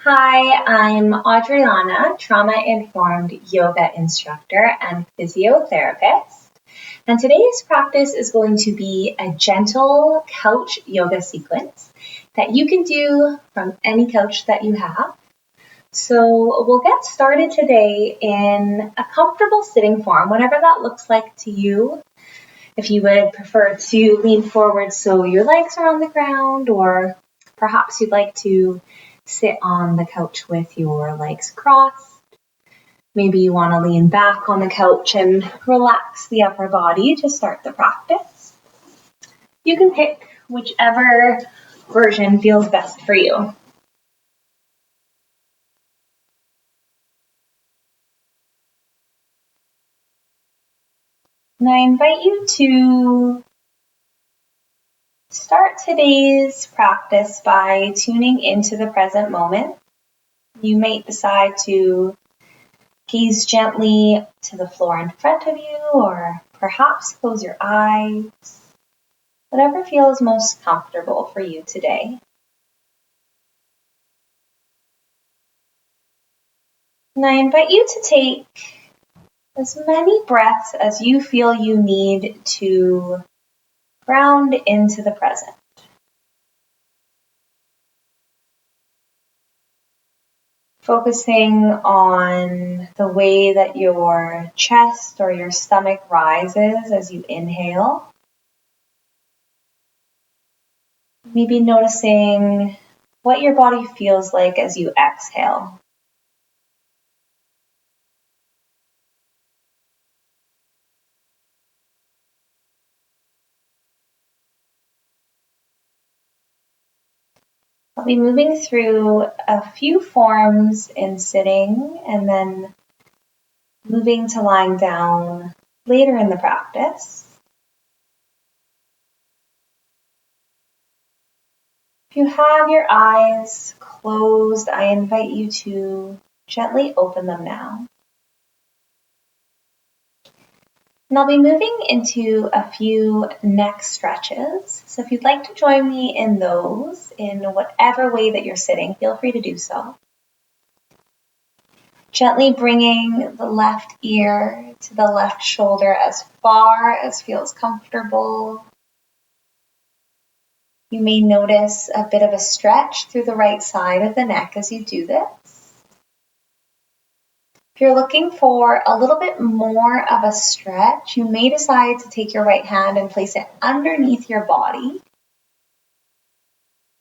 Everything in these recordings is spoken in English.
Hi, I'm Adriana, trauma-informed yoga instructor and physiotherapist. And today's practice is going to be a gentle couch yoga sequence that you can do from any couch that you have. So we'll get started today in a comfortable sitting form, whatever that looks like to you. If you would prefer to lean forward so your legs are on the ground, or perhaps you'd like to sit on the couch with your legs crossed. Maybe you want to lean back on the couch and relax the upper body to start the practice. You can pick whichever version feels best for you. And I invite you to start today's practice by tuning into the present moment. You may decide to gaze gently to the floor in front of you, or perhaps close your eyes. Whatever feels most comfortable for you today. And I invite you to take as many breaths as you feel you need to ground into the present. Focusing on the way that your chest or your stomach rises as you inhale. Maybe noticing what your body feels like as you exhale. I'll be moving through a few forms in sitting and then moving to lying down later in the practice. If you have your eyes closed, I invite you to gently open them now. And I'll be moving into a few neck stretches. So if you'd like to join me in those, in whatever way that you're sitting, feel free to do so. Gently bringing the left ear to the left shoulder as far as feels comfortable. You may notice a bit of a stretch through the right side of the neck as you do this. If you're looking for a little bit more of a stretch, you may decide to take your right hand and place it underneath your body.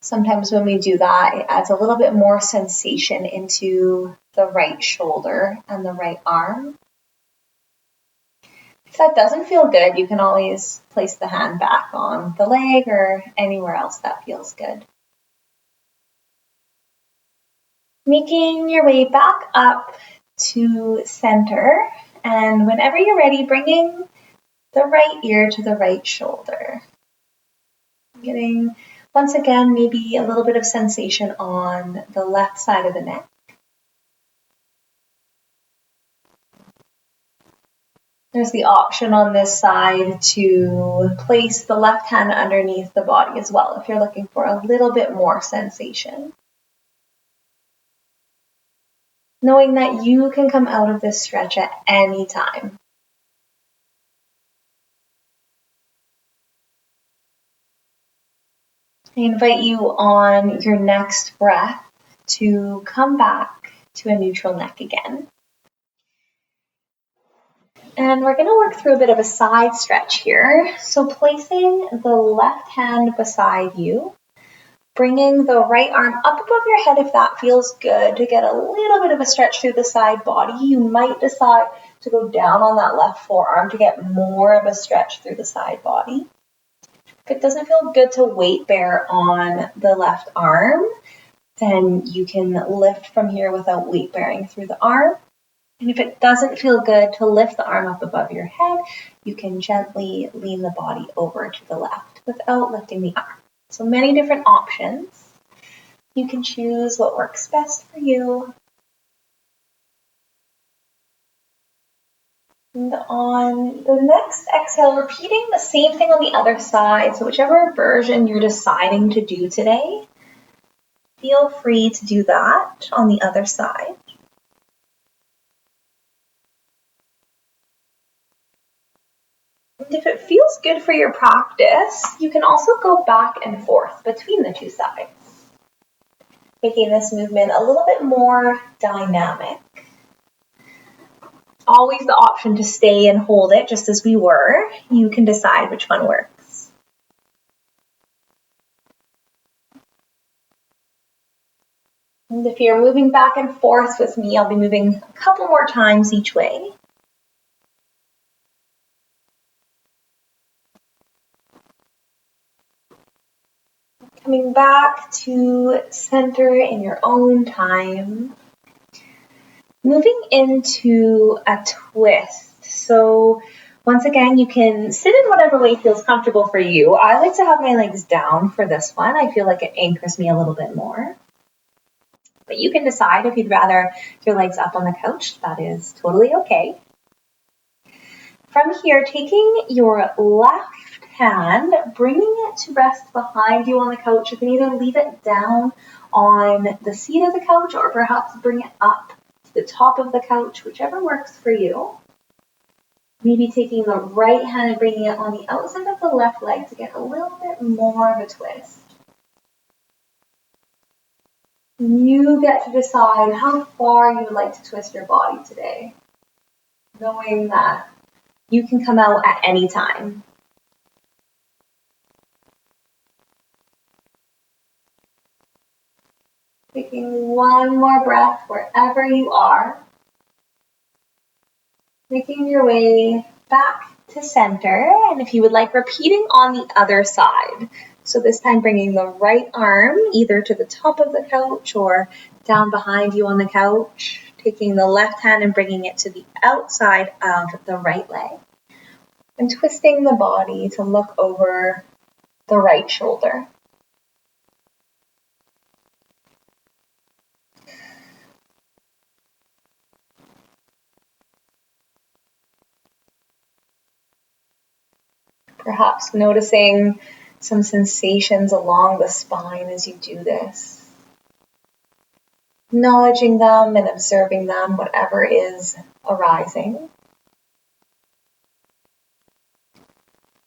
Sometimes when we do that, it adds a little bit more sensation into the right shoulder and the right arm. If that doesn't feel good, you can always place the hand back on the leg or anywhere else that feels good. Making your way back up to center, and whenever you're ready, bringing the right ear to the right shoulder. Getting, once again, maybe a little bit of sensation on the left side of the neck. There's the option on this side to place the left hand underneath the body as well, if you're looking for a little bit more sensation. Knowing that you can come out of this stretch at any time. I invite you on your next breath to come back to a neutral neck again. And we're going to work through a bit of a side stretch here. So placing the left hand beside you, bringing the right arm up above your head if that feels good to get a little bit of a stretch through the side body. You might decide to go down on that left forearm to get more of a stretch through the side body. If it doesn't feel good to weight bear on the left arm, then you can lift from here without weight bearing through the arm. And if it doesn't feel good to lift the arm up above your head, you can gently lean the body over to the left without lifting the arm. So many different options. You can choose what works best for you. And on the next exhale, repeating the same thing on the other side. So whichever version you're deciding to do today, feel free to do that on the other side. And if it feels good for your practice, you can also go back and forth between the two sides, making this movement a little bit more dynamic. Always the option to stay and hold it just as we were. You can decide which one works. And if you're moving back and forth with me, I'll be moving a couple more times each way. Coming back to center in your own time. Moving into a twist. So once again, you can sit in whatever way feels comfortable for you. I like to have my legs down for this one. I feel like it anchors me a little bit more. But you can decide if you'd rather your legs up on the couch. That is totally okay. From here, taking your left hand, bringing it to rest behind you on the couch. You can either leave it down on the seat of the couch or perhaps bring it up to the top of the couch, whichever works for you. Maybe taking the right hand and bringing it on the outside of the left leg to get a little bit more of a twist. You get to decide how far you would like to twist your body today, knowing that you can come out at any time. Taking one more breath wherever you are. Making your way back to center. And if you would like, repeating on the other side. So this time bringing the right arm either to the top of the couch or down behind you on the couch. Taking the left hand and bringing it to the outside of the right leg. And twisting the body to look over the right shoulder. Perhaps noticing some sensations along the spine as you do this. Acknowledging them and observing them, whatever is arising.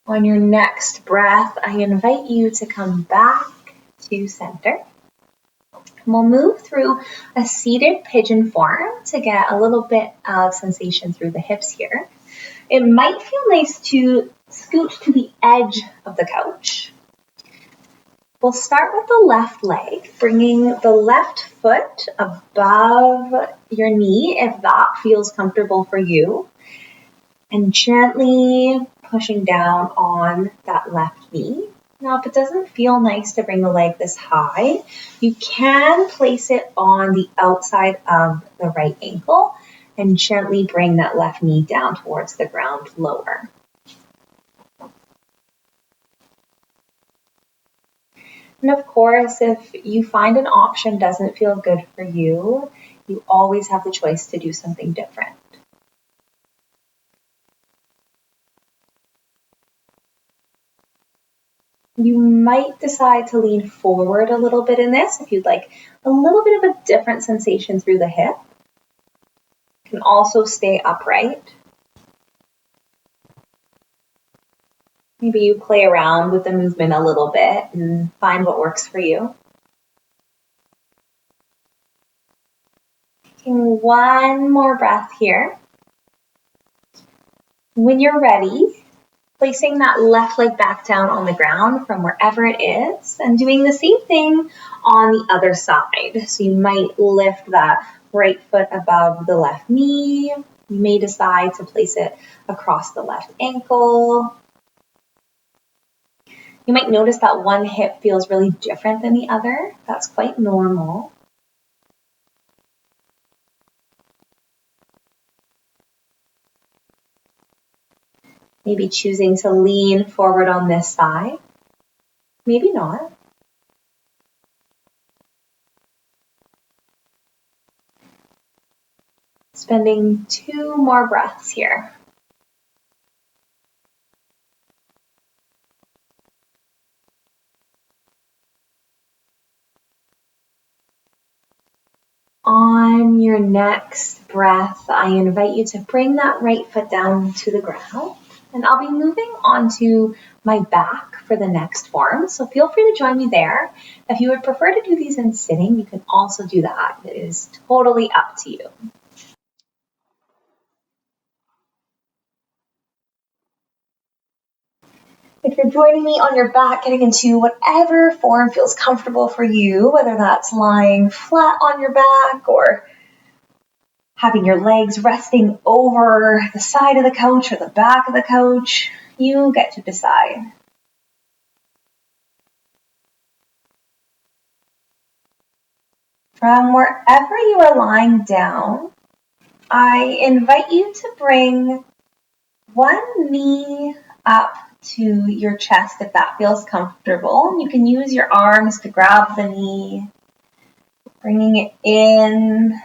On your next breath, I invite you to come back to center. And we'll move through a seated pigeon form to get a little bit of sensation through the hips here. It might feel nice to scoot to the edge of the couch. We'll start with the left leg, bringing the left foot above your knee if that feels comfortable for you, and gently pushing down on that left knee. Now, if it doesn't feel nice to bring the leg this high, you can place it on the outside of the right ankle and gently bring that left knee down towards the ground lower. And of course, if you find an option doesn't feel good for you, you always have the choice to do something different. You might decide to lean forward a little bit in this if you'd like a little bit of a different sensation through the hip. You can also stay upright. Maybe you play around with the movement a little bit and find what works for you. Taking one more breath here. When you're ready, placing that left leg back down on the ground from wherever it is and doing the same thing on the other side. So you might lift that right foot above the left knee. You may decide to place it across the left ankle. You might notice that one hip feels really different than the other. That's quite normal. Maybe choosing to lean forward on this side. Maybe not. Spending 2 more breaths here. your next breath, I invite you to bring that right foot down to the ground. And I'll be moving onto my back for the next form. So feel free to join me there. If you would prefer to do these in sitting, you can also do that. It is totally up to you. If you're joining me on your back, getting into whatever form feels comfortable for you, whether that's lying flat on your back or having your legs resting over the side of the couch or the back of the couch, you get to decide. From wherever you are lying down, I invite you to bring one knee up to your chest if that feels comfortable. You can use your arms to grab the knee, bringing it in,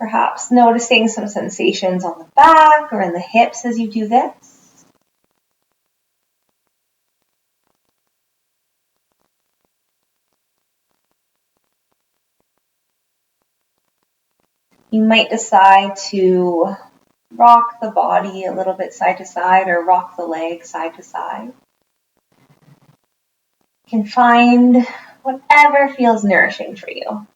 perhaps noticing some sensations on the back or in the hips as you do this. You might decide to rock the body a little bit side to side or rock the legs side to side. You can find whatever feels nourishing for you.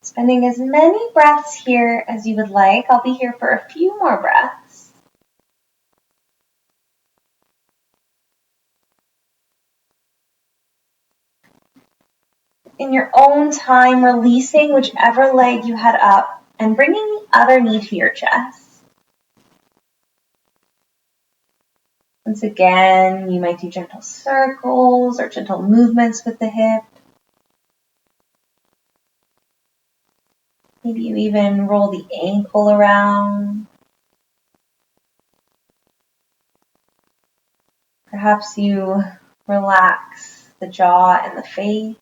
Spending as many breaths here as you would like. I'll be here for a few more breaths. In your own time, releasing whichever leg you had up and bringing the other knee to your chest. Once again, you might do gentle circles or gentle movements with the hip. Maybe you even roll the ankle around. Perhaps you relax the jaw and the face.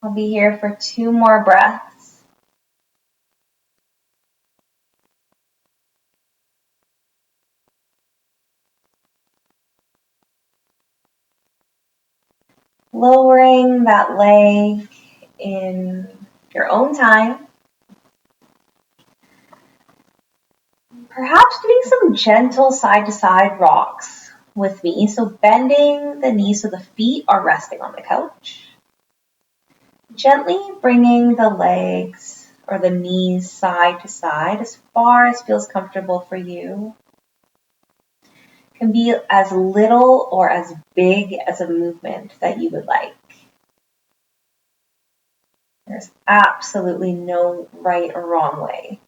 I'll be here for 2 more breaths. Lowering that leg in your own time. Perhaps doing some gentle side-to-side rocks with me. So bending the knees so the feet are resting on the couch. Gently bringing the legs or the knees side to side as far as feels comfortable for you. It can be as little or as big as a movement that you would like. There's absolutely no right or wrong way.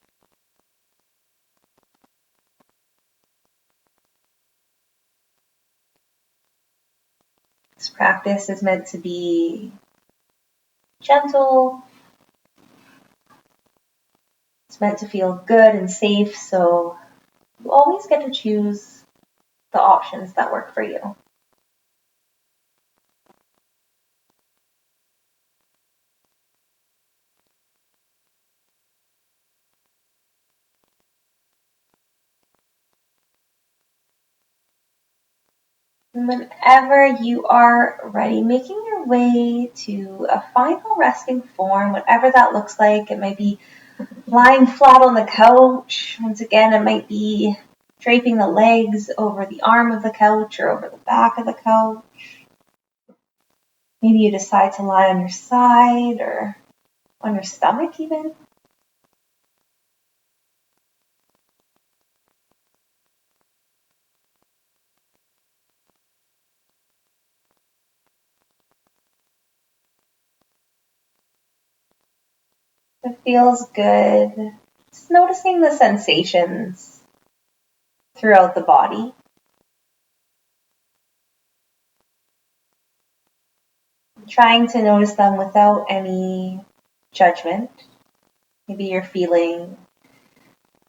This practice is meant to be gentle. It's meant to feel good and safe, so you always get to choose the options that work for you. And whenever you are ready, making your way to a final resting form, whatever that looks like. It might be lying flat on the couch. Once again, it might be draping the legs over the arm of the couch or over the back of the couch. Maybe you decide to lie on your side or on your stomach even. It feels good. Just noticing the sensations throughout the body. Trying to notice them without any judgment. Maybe you're feeling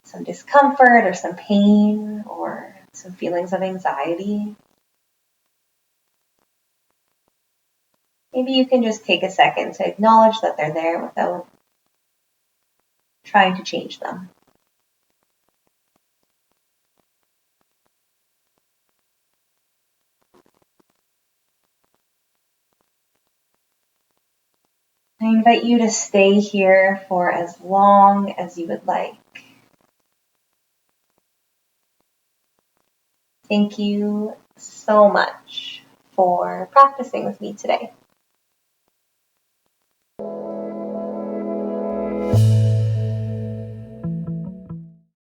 some discomfort or some pain or some feelings of anxiety. Maybe you can just take a second to acknowledge that they're there without trying to change them. I invite you to stay here for as long as you would like. Thank you so much for practicing with me today.